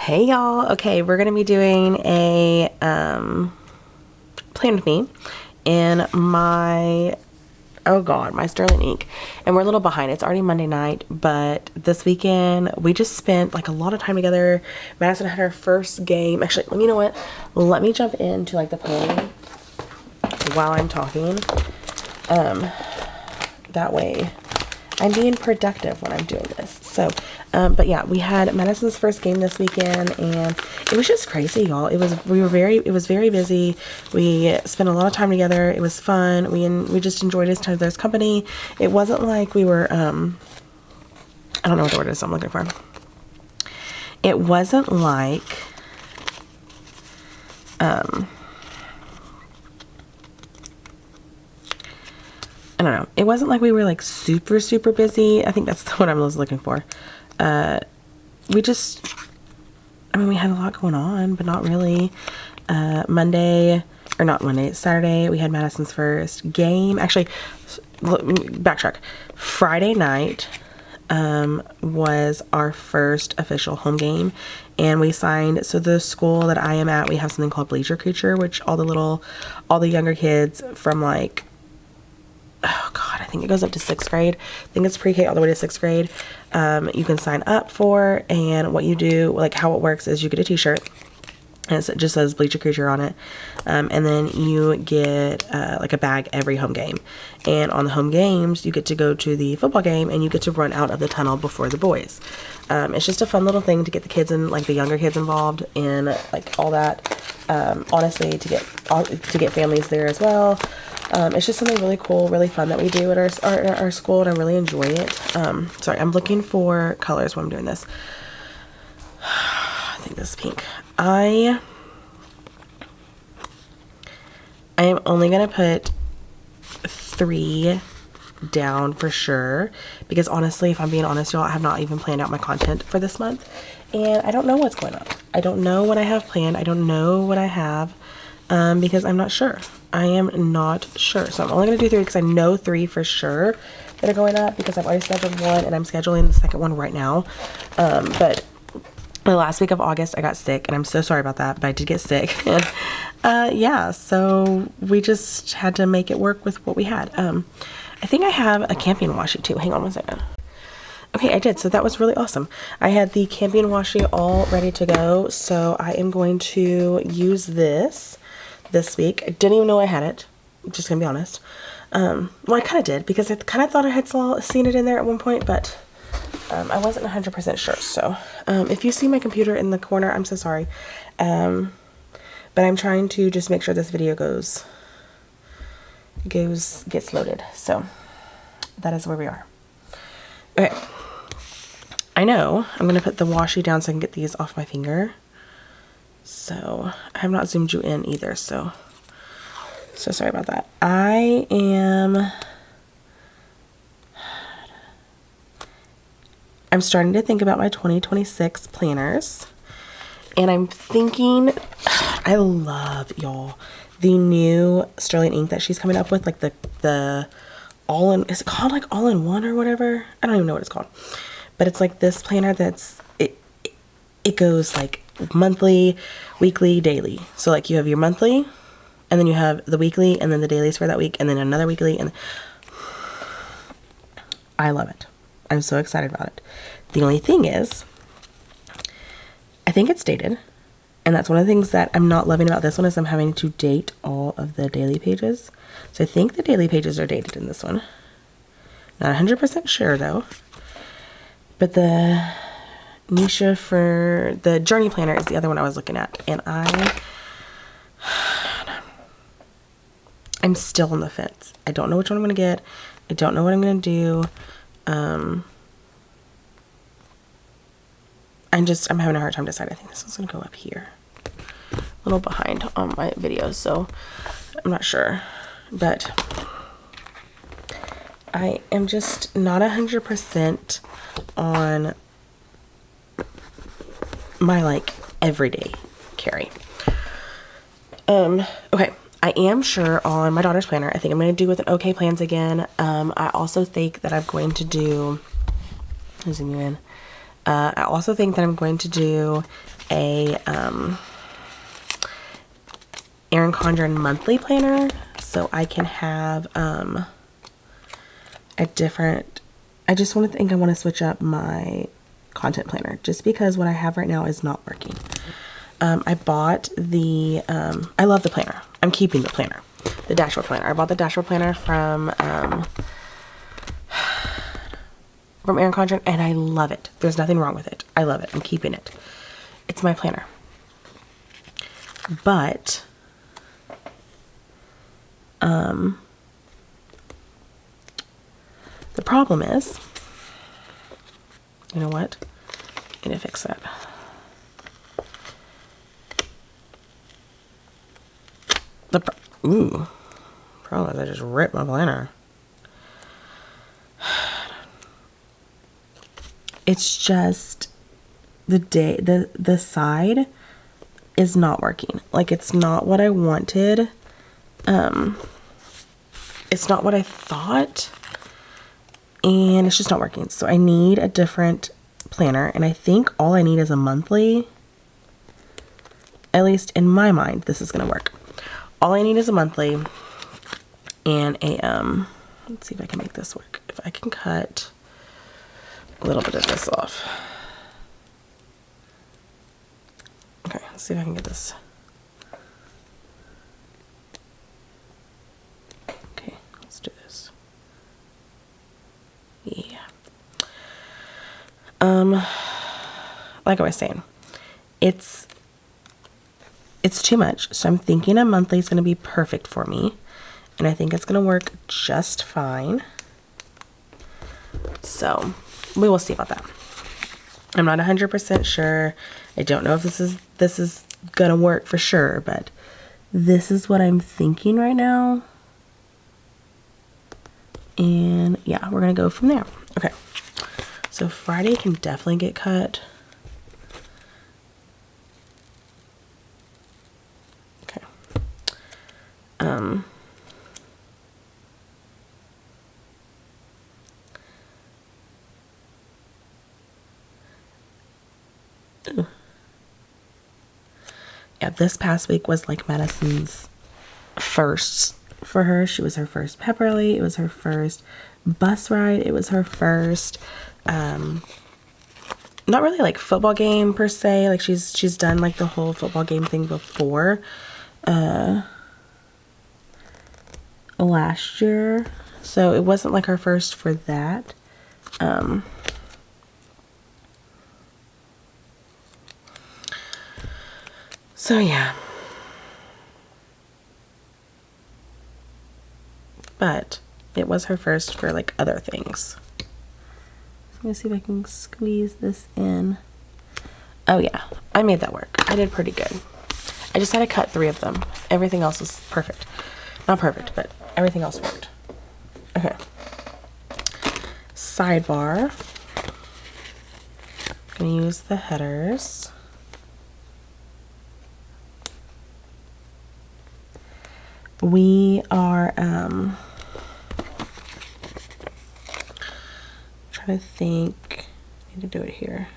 Hey y'all. Okay, we're gonna be doing a plan with me in my my Sterling ink, and we're a little behind. It's already Monday night, but this weekend we just spent like a lot of time together. Madison had her first game. Actually, you know what? Let me jump into like the planning while I'm talking. That way I'm being productive when I'm doing this. So, but yeah, we had Madison's first game this weekend, and it was just crazy, y'all. It was very busy. We spent a lot of time together. It was fun. We just enjoyed each other's company. It wasn't like we were, I don't know what the word is I'm looking for. It wasn't like, I don't know. It wasn't like we were like super busy. I think that's what I was looking for. We had a lot going on, but not really. Saturday, we had Madison's first game. Actually, backtrack. Friday night was our first official home game, and we signed. So the school that I am at, we have something called Bleacher Creature, which all the younger kids from like, oh God, I think it goes up to 6th grade. I think it's pre-K all the way to 6th grade. You can sign up for, and what you do, like how it works is you get a t-shirt and it just says Bleacher Creature on it. And then you get like a bag every home game. And on the home games, you get to go to the football game and you get to run out of the tunnel before the boys. It's just a fun little thing to get the kids and like the younger kids involved in like all that. Honestly, to get families there as well. It's just something really cool, really fun that we do at our school, and I really enjoy it. Sorry, I'm looking for colors when I'm doing this. I think this is pink. I am only going to put 3 down for sure, because honestly, if I'm being honest, y'all, I have not even planned out my content for this month, and I don't know what's going on. I don't know what I have planned. I don't know what I have, because I'm not sure. I am not sure. So I'm only going to do 3 because I know 3 for sure that are going up, because I've already scheduled one and I'm scheduling the second one right now. But the last week of August I got sick, and I'm so sorry about that, but I did get sick. And yeah, so we just had to make it work with what we had. I think I have a camping washi too. Hang on one second. Okay, I did. So that was really awesome. I had the camping washi all ready to go. So I am going to use this week. I didn't even know I had it. I'm just gonna be honest. Well, I kind of did, because I kind of thought I had seen it in there at one point, but I wasn't 100% sure. So if you see my computer in the corner, I'm so sorry. But I'm trying to just make sure this video gets loaded. So that is where we are. Okay. I know I'm going to put the washi down so I can get these off my finger. So I have not zoomed you in either. So sorry about that. I'm starting to think about my 2026 planners, and I'm thinking, I love, y'all, the new Sterling ink that she's coming up with, like the is it called like all-in-one or whatever? I don't even know what it's called, but it's like this planner that's, it goes like monthly, weekly, daily. So like you have your monthly, and then you have the weekly, and then the dailies for that week, and then another weekly, and I love it. I'm so excited about it. The only thing is, I think it's dated, and that's one of the things that I'm not loving about this one, is I'm having to date all of the daily pages. So I think the daily pages are dated in this one. Not 100% sure though. But the Nisha for the journey planner is the other one I was looking at, and I'm still on the fence. I don't know which one I'm going to get. I don't know what I'm going to do. I'm having a hard time deciding. I think this one's going to go up here. A little behind on my videos, so I'm not sure. But I am just not 100% on my like everyday carry. Okay. I am sure on my daughter's planner. I think I'm going to do with an OK Plans again. I also think that I'm going to do, zoom you in. I also think that I'm going to do a Erin Condren monthly planner, so I can have a different, I just want to think I want to switch up my content planner just because what I have right now is not working. I bought the, I love the planner. I'm keeping the planner, the dashboard planner. I bought the dashboard planner from Erin Condren, and I love it. There's nothing wrong with it. I love it. I'm keeping it. It's my planner. But the problem is, you know what? I need to fix that. Problem is I just ripped my planner. It's just the side is not working. Like, it's not what I wanted. It's not what I thought, and it's just not working. So I need a different planner, and I think all I need is a monthly. At least in my mind, this is gonna work. All I need is a monthly and a let's see if I can make this work. If I can cut a little bit of this off. Okay, let's see if I can get this. Okay, let's do this. Yeah. Like I was saying, it's too much. So I'm thinking a monthly is going to be perfect for me, and I think it's going to work just fine. So we will see about that. I'm not 100% sure. I don't know if this is going to work for sure, but this is what I'm thinking right now. And yeah, we're going to go from there. Okay. So Friday can definitely get cut. Okay. Yeah, this past week was like Madison's first for her. She was her first pep rally. It was her first bus ride. It was her first not really like football game per se. Like she's done like the whole football game thing before last year. So it wasn't like her first for that. So yeah. But it was her first for like other things. Let me see if I can squeeze this in. Oh yeah, I made that work. I did pretty good. I just had to cut 3 of them. Everything else was perfect. Not perfect, but everything else worked. Okay. Sidebar. I'm gonna use the headers. We are trying to think. I need to do it here.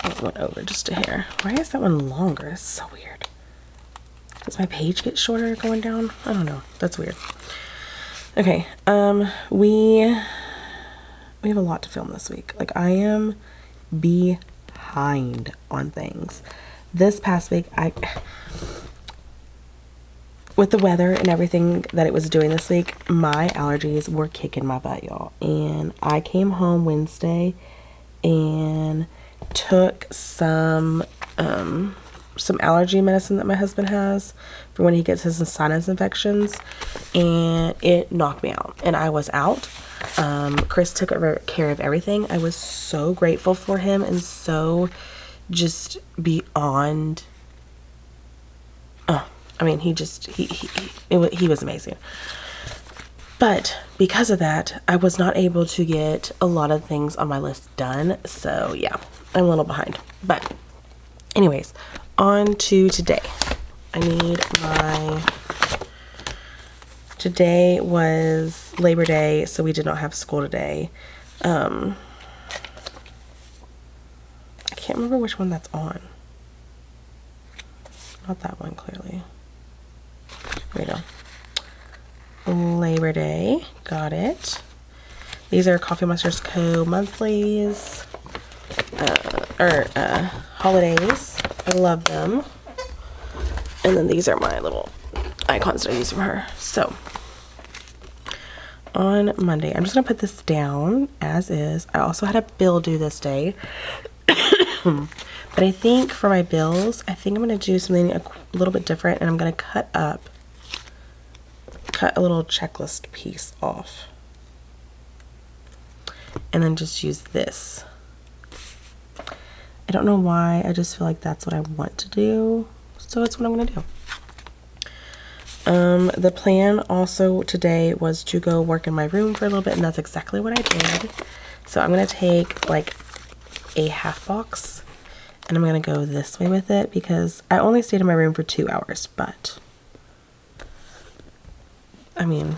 It went over just a hair. Why is that one longer? That's so weird. Does my page get shorter going down? I don't know. That's weird. Okay. We have a lot to film this week. Like, I am behind on things. This past week, with the weather and everything that it was doing this week, my allergies were kicking my butt, y'all. And I came home Wednesday and took some allergy medicine that my husband has for when he gets his sinus infections, and it knocked me out, and I was out. Chris took care of everything. I was so grateful for him and so just beyond. I mean, he was amazing. But because of that, I was not able to get a lot of things on my list done. So yeah, I'm a little behind. But anyways, on to today. Today was Labor Day, so we did not have school today. I can't remember which one that's on. Not that one, clearly. There we go. Labor Day. Got it. These are Coffee Monsters Co. monthlies. Holidays. I love them. And then these are my little icons that I use from her. So, on Monday, I'm just going to put this down as is. I also had a bill due this day. But I think for my bills, I think I'm going to do something a little bit different, and I'm going to cut a little checklist piece off. And then just use this. I don't know why, I just feel like that's what I want to do. So it's what I'm going to do. The plan also today was to go work in my room for a little bit, and that's exactly what I did. So I'm going to take like a half box, and I'm going to go this way with it because I only stayed in my room for 2 hours, but I mean,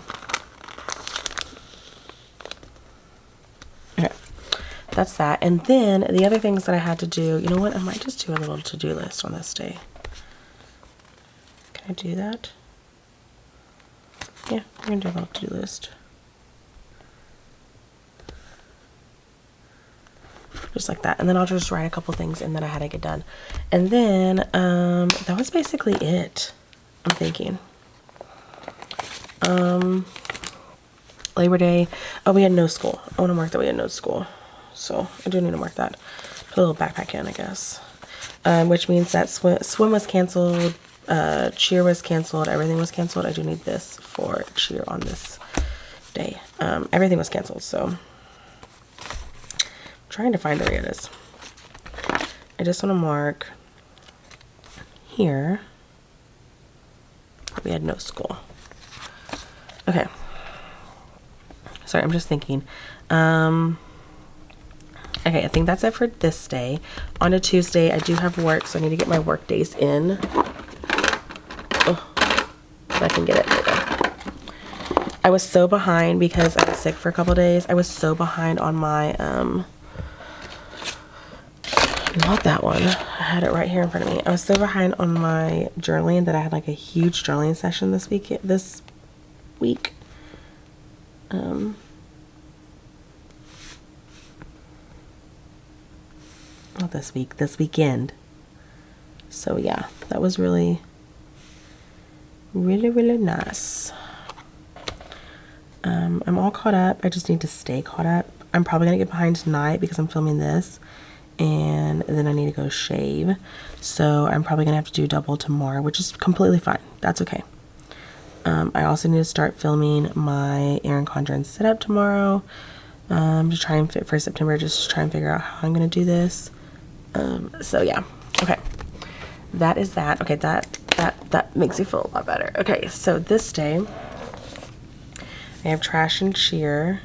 okay, that's that. And then the other things that I had to do, you know what, I might just do a little to-do list on this day. Can I do that? Yeah, I'm going to do a little to-do list. Just like that. And then I'll just write a couple things in that I had to get done. And then, that was basically it, I'm thinking. Labor Day. Oh, we had no school. I want to mark that we had no school. So I do need to mark that. Put a little backpack in, I guess. Which means that swim was canceled. Cheer was canceled. Everything was canceled. I do need this for cheer on this day. Everything was canceled, so I'm trying to find where it is. I just want to mark here. We had no school. Okay. Sorry, I'm just thinking. Okay, I think that's it for this day. On to Tuesday, I do have work, so I need to get my work days in. Oh, I can get it later. I was so behind because I was sick for a couple days. I was so behind on my, not that one. I had it right here in front of me. I was so behind on my journaling that I had like a huge journaling session this week. Not this week, this weekend. So yeah, that was really nice. I'm all caught up. I just need to stay caught up. I'm probably gonna get behind tonight because I'm filming this, and then I need to go shave. So I'm probably gonna have to do double tomorrow, which is completely fine. That's okay. I also need to start filming my Erin Condren setup tomorrow. To try and fit for September, just to try and figure out how I'm gonna do this. So yeah, okay, that is that. Okay, that makes me feel a lot better. Okay, so this day I have trash and cheer.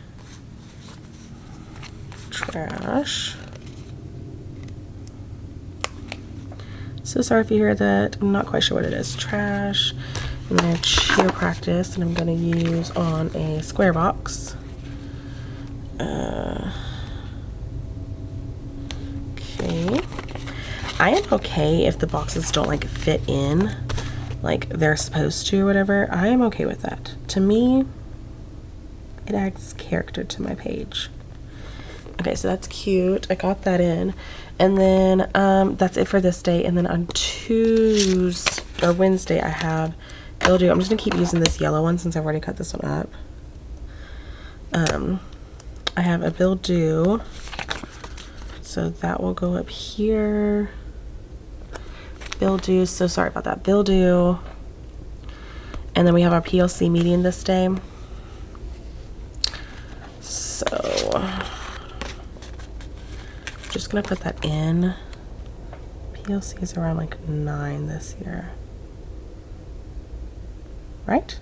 Trash. So sorry if you hear that. I'm not quite sure what it is. Trash. And then I have cheer practice, and I'm gonna use on a square box. Okay. I am okay if the boxes don't like fit in like they're supposed to or whatever. I am okay with that. To me, it adds character to my page. Okay, so that's cute. I got that in. And then that's it for this day. And then on Tuesday or Wednesday I have Bill Do. I'm just gonna keep using this yellow one since I've already cut this one up. I have a Bill Do. So that will go up here. Bill Do, so sorry about that. Bill Do. And then we have our PLC meeting this day. So just gonna put that in. PLC is around like 9 this year. Right?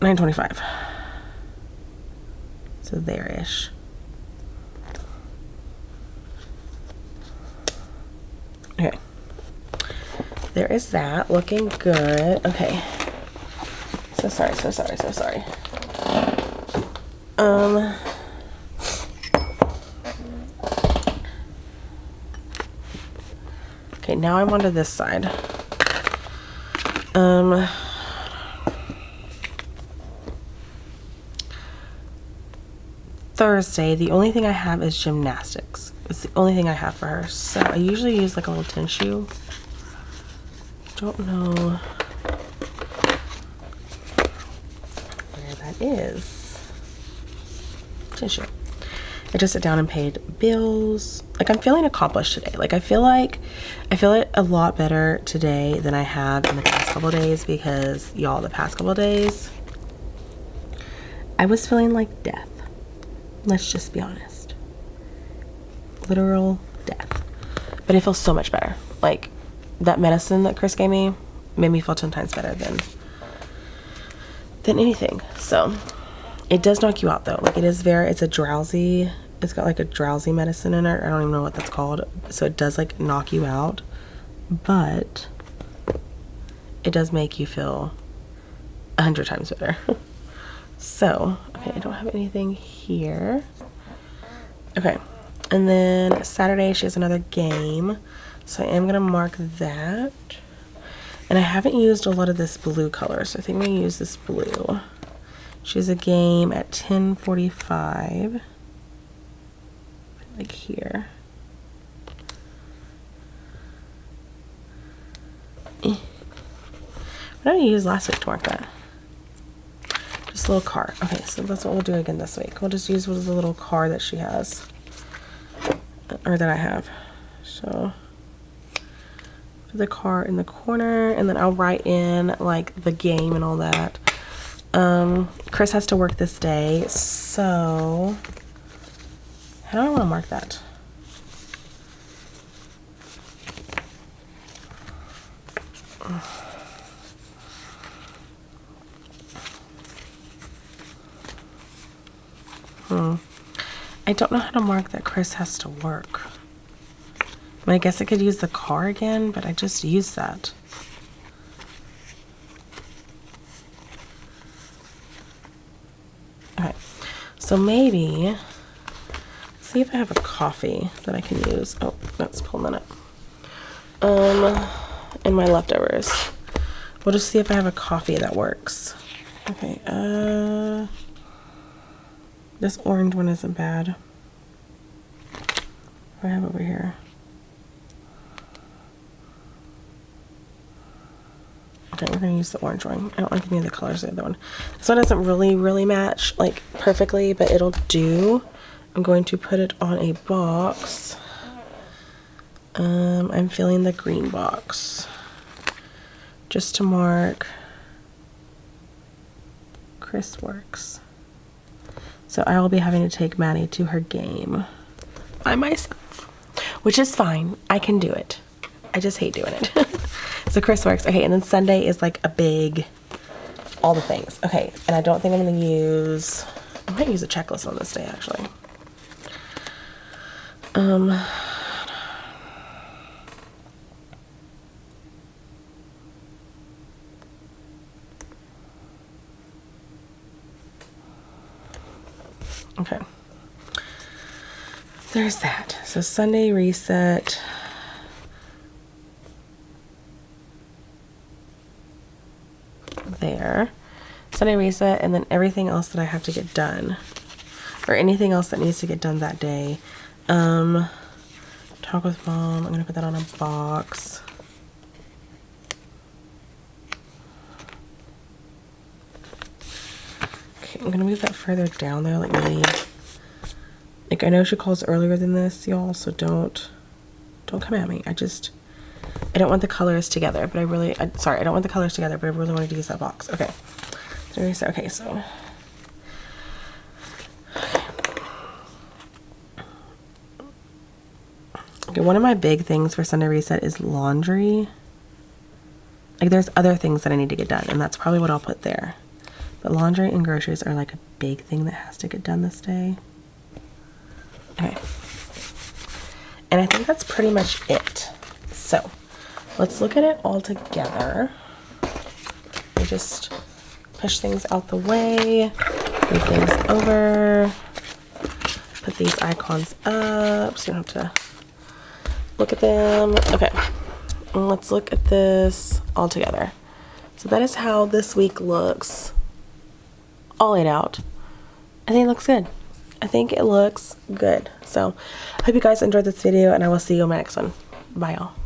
9:25. So there-ish. Okay. There is that. Looking good. Okay. So sorry, so sorry, so sorry. Okay, now I'm onto this side. Thursday, the only thing I have is gymnastics. It's the only thing I have for her. So I usually use like a little tissue. Don't know where that is. Tissue. I just sit down and paid bills. Like, I'm feeling accomplished today. Like, I feel it a lot better today than I have in the past couple of days, because y'all, the past couple of days I was feeling like death. Let's just be honest. Literal death. But it feels so much better. Like, that medicine that Chris gave me made me feel 10 times better than anything. So it does knock you out though. Like, it's a drowsy, it's got like a drowsy medicine in it. I don't even know what that's called. So it does like knock you out, but it does make you feel 100 times better. So, okay, I don't have anything here. Okay, and then Saturday she has another game, so I am gonna mark that. And I haven't used a lot of this blue color, so I think I'm gonna use this blue. She has a game at 10:45, like here. What did I use last week to mark that? Just a little car. Okay, so that's what we'll do again this week. We'll just use the little car that she has, or that I have. So put the car in the corner, and then I'll write in like the game and all that. Chris has to work this day, so how do I want to mark that? I don't know how to mark that Chris has to work. I mean, I guess I could use the car again, but I just used that. Okay, so maybe, let's see if I have a coffee that I can use. Oh, that's pulling that up. And my leftovers. We'll just see if I have a coffee that works. Okay, this orange one isn't bad. What do I have over here? Okay, we're gonna use the orange one. I don't like any of the colors of the other one. This one doesn't really match like perfectly, but it'll do. I'm going to put it on a box. I'm filling the green box just to mark Chris works. So I will be having to take Maddie to her game by myself, which is fine. I can do it. I just hate doing it. So Chris works. Okay, and then Sunday is like a big, all the things. Okay, and I don't think I'm gonna use, I might use a checklist on this day actually. Okay, there's that. So Sunday reset. There. Sunday reset, and then everything else that I have to get done, or anything else that needs to get done that day. Talk with mom. I'm gonna put that on a box. Okay, I'm gonna move that further down there, like maybe, like, I know she calls earlier than this, y'all, so don't come at me. I don't want the colors together, but I don't want the colors together, but I really wanted to use that box. Okay. Okay, so. Okay, one of my big things for Sunday reset is laundry. Like, there's other things that I need to get done, and that's probably what I'll put there. But laundry and groceries are like a big thing that has to get done this day. Okay. And I think that's pretty much it. So let's look at it all together. I just push things out the way, move things over, put these icons up so you don't have to look at them. Okay, let's look at this all together. So that is how this week looks all laid out. I think it looks good. I think it looks good. So I hope you guys enjoyed this video, and I will see you in my next one. Bye, y'all.